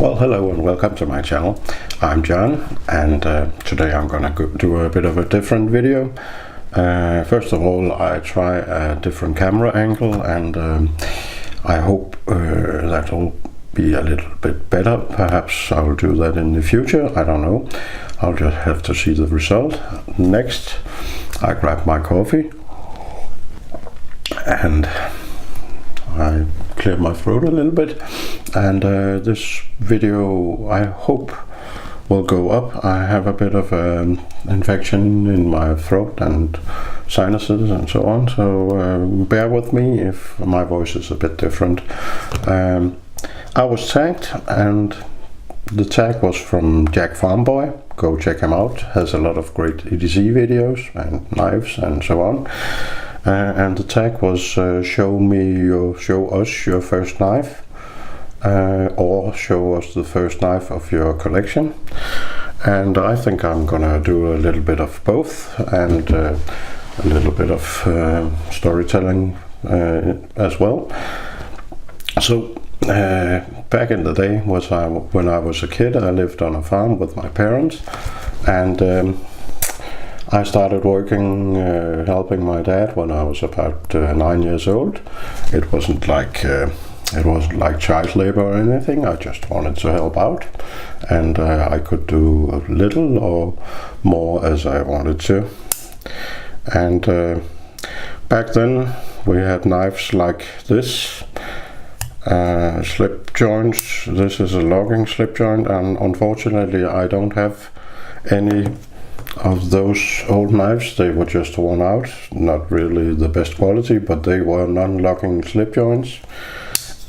Well, hello and welcome to my channel. I'm John, and today I'm gonna do a bit of a different video. First of all, I try a different camera angle, and I hope that'll be a little bit better. Perhaps I'll do that in the future, I don't know. I'll just have to see the result. Next, I grab my coffee and I clear my throat a little bit, and this video I hope will go up. I have a bit of infection in my throat and sinuses and so on, so bear with me if my voice is a bit different. I was tagged, and the tag was from Jack Farmboy. Go check him out, has a lot of great EDC videos and knives and so on. And the tag was show us your first knife, or show us the first knife of your collection. And I think I'm gonna do a little bit of both, and a little bit of storytelling as well. So back in the day, when I was a kid, I lived on a farm with my parents, and I started working, helping my dad when I was about 9 years old. It wasn't like child labor or anything. I just wanted to help out, and I could do a little or more as I wanted to. And back then we had knives like this, slip joints. This is a logging slip joint, and unfortunately I don't have any of those old knives. They were just worn out, not really the best quality, but they were non-locking slip joints.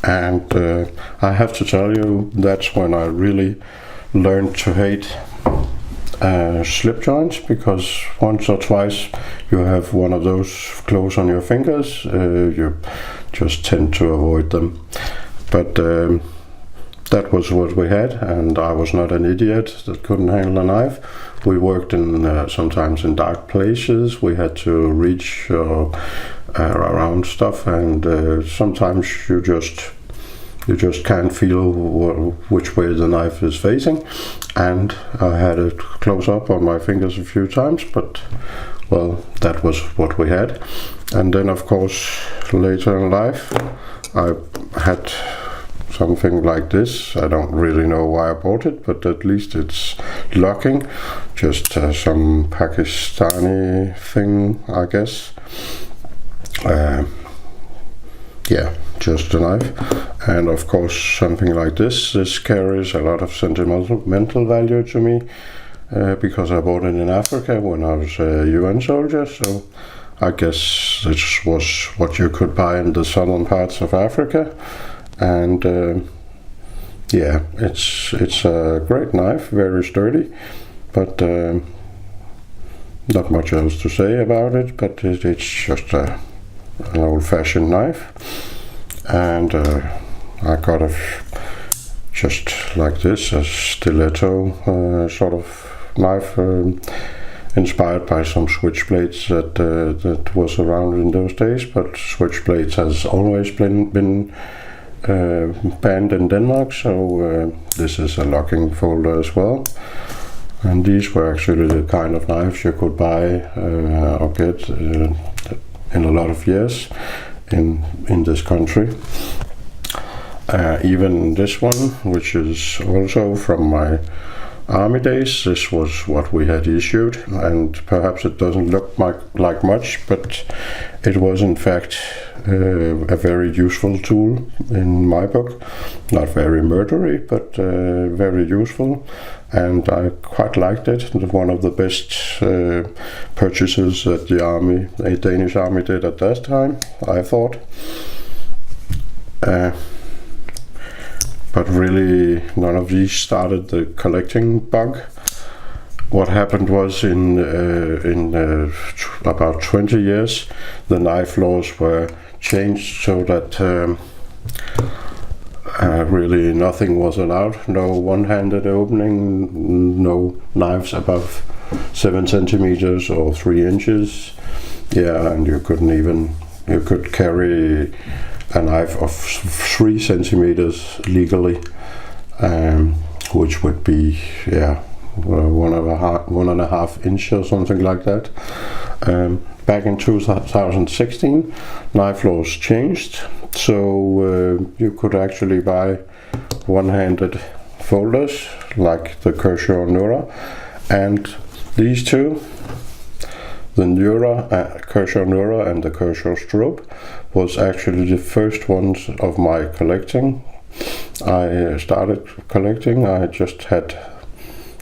And I have to tell you, that's when I really learned to hate slip joints, because once or twice you have one of those close on your fingers, you just tend to avoid them. But that was what we had, and I was not an idiot that couldn't handle a knife. We worked in sometimes in dark places. We had to reach around stuff, and sometimes you just can't feel which way the knife is facing. And I had it close up on my fingers a few times, but well, that was what we had. And then of course later in life I had something like this. I don't really know why I bought it, but at least it's locking. Just some Pakistani thing, I guess. Yeah, just a knife. And of course something like this. This carries a lot of sentimental value to me, because I bought it in Africa when I was a UN soldier. So I guess this was what you could buy in the southern parts of Africa. And yeah, it's a great knife, very sturdy, but not much else to say about it. But it's just an old-fashioned knife, and I got a just like this, a stiletto sort of knife, inspired by some switchblades that was around in those days. But switchblades has always been banned in Denmark, so this is a locking folder as well. And these were actually the kind of knives you could buy or get in a lot of years in this country. Even this one, which is also from my army days, this was what we had issued, and perhaps it doesn't look like much, but it was in fact a very useful tool in my book. Not very murdery, but very useful, and I quite liked it. One of the best purchases that the Danish army did at that time, I thought. But really none of these started the collecting bug. What happened was in about 20 years, the knife laws were changed so that really nothing was allowed. No one-handed opening, no knives above 7 centimeters or 3 inches. Yeah, and you could carry a knife of 3 centimeters legally. which would be 1.5 inch or something like that. Back in 2016, knife laws changed, so you could actually buy one-handed folders like the Kershaw Nura, and these two, the Kershaw Nura and the Kershaw Strobe, was actually the first ones of my collecting. I started collecting, I just had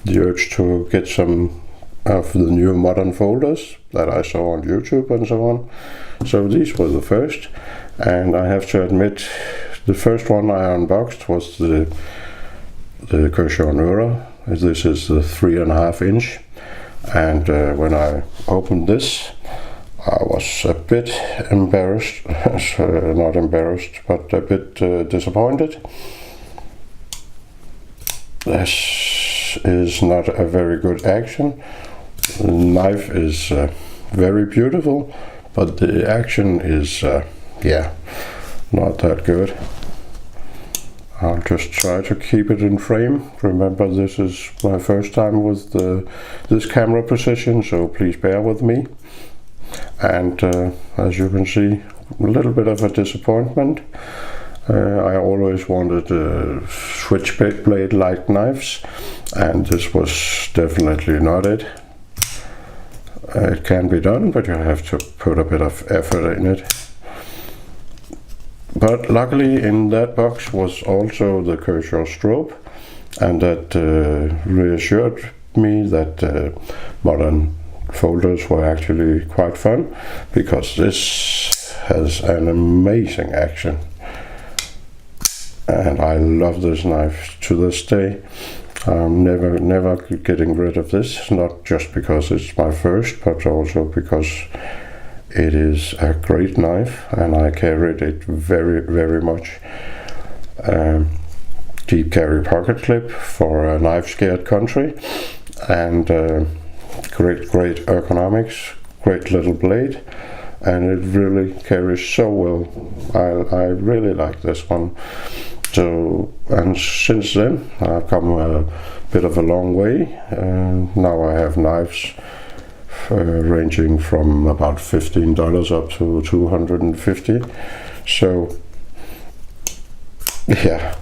the urge to get some of the new modern folders that I saw on YouTube and so on. So these were the first, and I have to admit the first one I unboxed was the Kershaw Nura. This is the 3.5 inch, and when I opened this I was a bit embarrassed, not embarrassed, but a bit disappointed. This is not a very good action. The knife is very beautiful, but the action is not that good. I'll just try to keep it in frame. Remember, this is my first time with this camera position, so please bear with me. And as you can see, a little bit of a disappointment. I always wanted switchblade like knives, and this was definitely not it. It can be done, but you have to put a bit of effort in it. But luckily in that box was also the Kershaw Strobe, and that reassured me that modern folders were actually quite fun, because this has an amazing action, and I love this knife to this day. I'm never getting rid of this, not just because it's my first, but also because it is a great knife and I carried it very much. Deep carry pocket clip for a knife scared country, and great ergonomics, great little blade, and it really carries so well. I really like this one. So, and since then I've come a bit of a long way. Now I have knives ranging from about $15 up to $250. So yeah,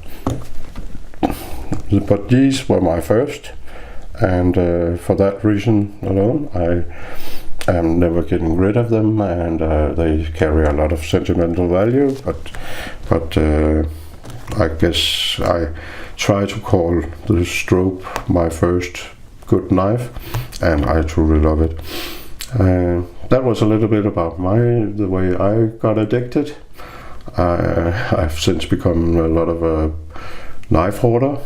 but these were my first, and for that reason alone I am never getting rid of them, and they carry a lot of sentimental value, but I guess I try to call the Strobe my first good knife, and I truly love it. That was a little bit about the way I got addicted. I've since become a lot of a knife hoarder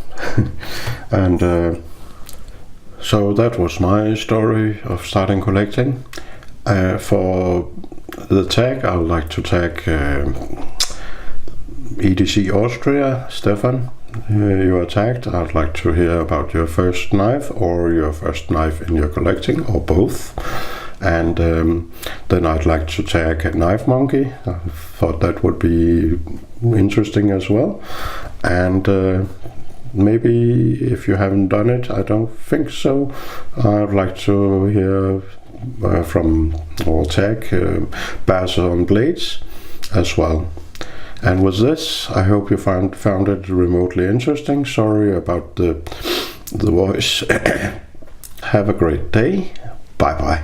and so that was my story of starting collecting. For the tag, I would like to tag EDCaustria, Stefan. You are tagged. I'd like to hear about your first knife, or your first knife in your collecting, or both. And then I'd like to tag Knifemonkey. I thought that would be interesting as well. And maybe if you haven't done it, I don't think so, I'd like to hear from or tag Bass on Blades as well. And with this, I hope you found it remotely interesting. Sorry about the voice. Have a great day. Bye bye.